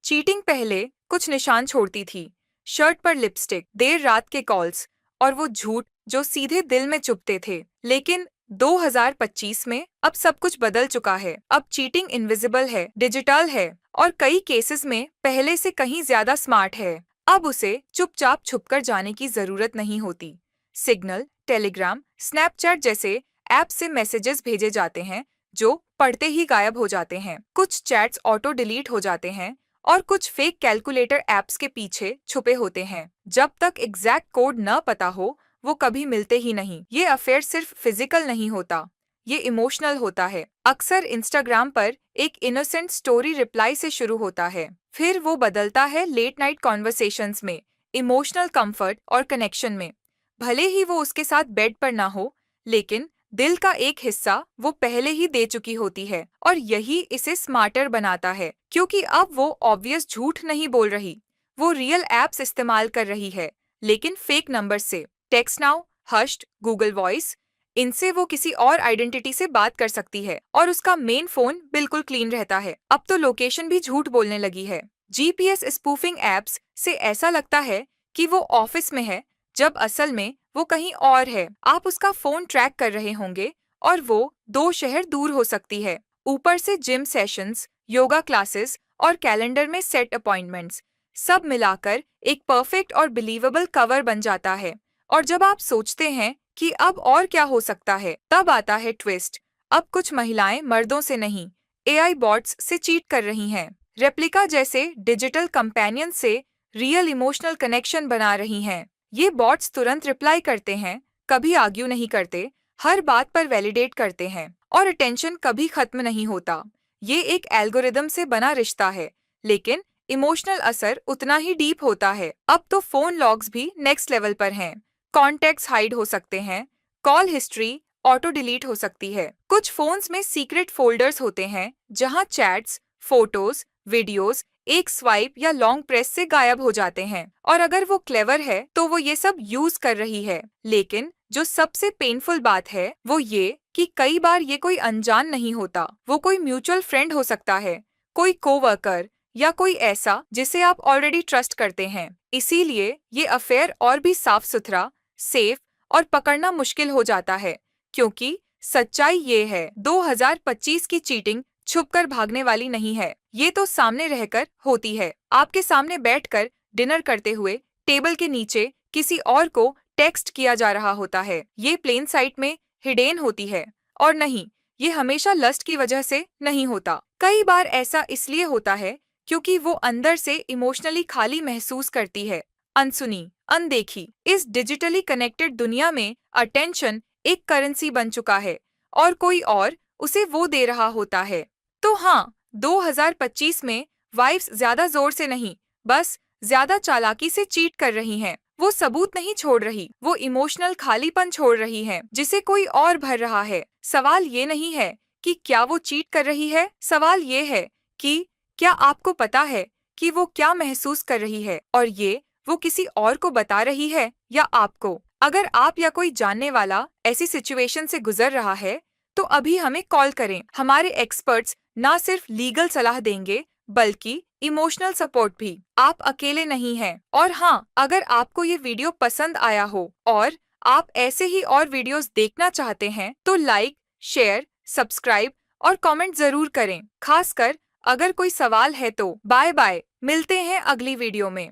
Cheating पहले कुछ निशान छोड़ती थी। शर्ट पर लिपस्टिक, देर रात के कॉल्स और वो झूठ जो सीधे दिल में चुभते थे। लेकिन 2025 में अब सब कुछ बदल चुका है। अब चीटिंग इनविजिबल है, डिजिटल है और कई केसेस में पहले से कहीं ज्यादा स्मार्ट है। अब उसे चुपचाप छुपकर जाने की जरूरत नहीं होती। सिग्नल, टेलीग्राम, स्नैपचैट जैसे ऐप से मैसेजेस भेजे जाते हैं जो पढ़ते ही गायब हो जाते हैं। कुछ चैट्स ऑटो डिलीट हो जाते हैं और कुछ फेक कैलकुलेटर ऐप्स के पीछे छुपे होते हैं। जब तक एग्जैक्ट कोड न पता हो वो कभी मिलते ही नहीं। ये अफेयर सिर्फ फिजिकल नहीं होता, ये इमोशनल होता है। अक्सर इंस्टाग्राम पर एक इनोसेंट स्टोरी रिप्लाई से शुरू होता है, फिर वो बदलता है लेट नाइट कॉन्वर्सेशंस में, इमोशनल कंफर्ट और कनेक्शन में। भले ही वो उसके साथ बेड पर ना हो, लेकिन दिल का एक हिस्सा वो पहले ही दे चुकी होती है और यही इसे स्मार्टर बनाता है, क्योंकि अब वो ऑब्वियस झूठ नहीं बोल रही। वो रियल एप्स इस्तेमाल कर रही है, लेकिन फेक नंबर से। Text now, hushed, Google voice, इनसे वो किसी और आइडेंटिटी से बात कर सकती है और उसका मेन फोन बिल्कुल क्लीन रहता है। अब तो लोकेशन भी झूठ बोलने लगी है। जीपीएस स्पूफिंग एप्स से ऐसा लगता है कि वो ऑफिस में है, जब असल में वो कहीं और है। आप उसका फोन ट्रैक कर रहे होंगे और वो 2 शहर दूर हो सकती है। ऊपर से जिम सेशंस, योगा क्लासेस और कैलेंडर में सेट अपॉइंटमेंट्स, सब मिलाकर एक परफेक्ट और बिलीवेबल कवर बन जाता है। और जब आप सोचते हैं कि अब और क्या हो सकता है, तब आता है ट्विस्ट। अब कुछ महिलाएं मर्दों से नहीं, एआई बॉट्स से चीट कर रही हैं। रेप्लिका जैसे डिजिटल कंपेनियन से रियल इमोशनल कनेक्शन बना रही हैं। ये बॉट्स तुरंत रिप्लाई करते हैं, कभी आर्ग्यू नहीं करते, हर बात पर वैलिडेट करते हैं और अटेंशन कभी खत्म नहीं होता। ये एक एल्गोरिदम से बना रिश्ता है, लेकिन इमोशनल असर उतना ही डीप होता है। अब तो फोन लॉग्स भी नेक्स्ट लेवल पर हैं। कॉन्टैक्ट्स हाइड हो सकते हैं, कॉल हिस्ट्री ऑटो डिलीट हो सकती है। कुछ फोन्स में सीक्रेट फोल्डर्स होते हैं जहां चैट्स, फोटोज, वीडियोस एक स्वाइप या लॉन्ग प्रेस से गायब हो जाते हैं। और अगर वो क्लेवर है तो वो ये सब यूज कर रही है। लेकिन जो सबसे पेनफुल बात है वो ये कि कई बार ये कोई अनजान नहीं होता। वो कोई म्यूचुअल फ्रेंड हो सकता है, कोई कोवर्कर या कोई ऐसा जिसे आप ऑलरेडी ट्रस्ट करते हैं। इसीलिए ये अफेयर और भी साफ सुथरा, सेफ और पकड़ना मुश्किल हो जाता है, क्योंकि सच्चाई ये है 2025 की चीटिंग छुपकर भागने वाली नहीं है। ये तो सामने रहकर होती है। आपके सामने बैठकर डिनर करते हुए टेबल के नीचे किसी और को टेक्स्ट किया जा रहा होता है। ये प्लेन साइट में हिडेन होती है। और नहीं, ये हमेशा लस्ट की वजह से नहीं होता। कई बार ऐसा इसलिए होता है क्योंकि वो अंदर से इमोशनली खाली महसूस करती है, अनसुनी, अनदेखी। इस डिजिटली कनेक्टेड दुनिया में अटेंशन एक करेंसी बन चुका है और कोई और उसे वो दे रहा होता है। तो हाँ, 2025 में वाइफ्स ज्यादा जोर से नहीं, बस ज्यादा चालाकी से चीट कर रही हैं। वो सबूत नहीं छोड़ रही, वो इमोशनल खालीपन छोड़ रही हैं, जिसे कोई और भर रहा है। सवाल ये नहीं है कि क्या वो चीट कर रही है, सवाल ये है कि क्या आपको पता है कि वो क्या महसूस कर रही है और ये वो किसी और को बता रही है या आपको। अगर आप या कोई जानने वाला ऐसी सिचुएशन से गुजर रहा है तो अभी हमें कॉल करें। हमारे एक्सपर्ट्स ना सिर्फ लीगल सलाह देंगे बल्कि इमोशनल सपोर्ट भी। आप अकेले नहीं हैं। और हाँ, अगर आपको ये वीडियो पसंद आया हो और आप ऐसे ही और वीडियोस देखना चाहते हैं तो लाइक, शेयर, सब्सक्राइब और कमेंट जरूर करें। खासकर अगर कोई सवाल है तो। बाय बाय, मिलते हैं अगली वीडियो में।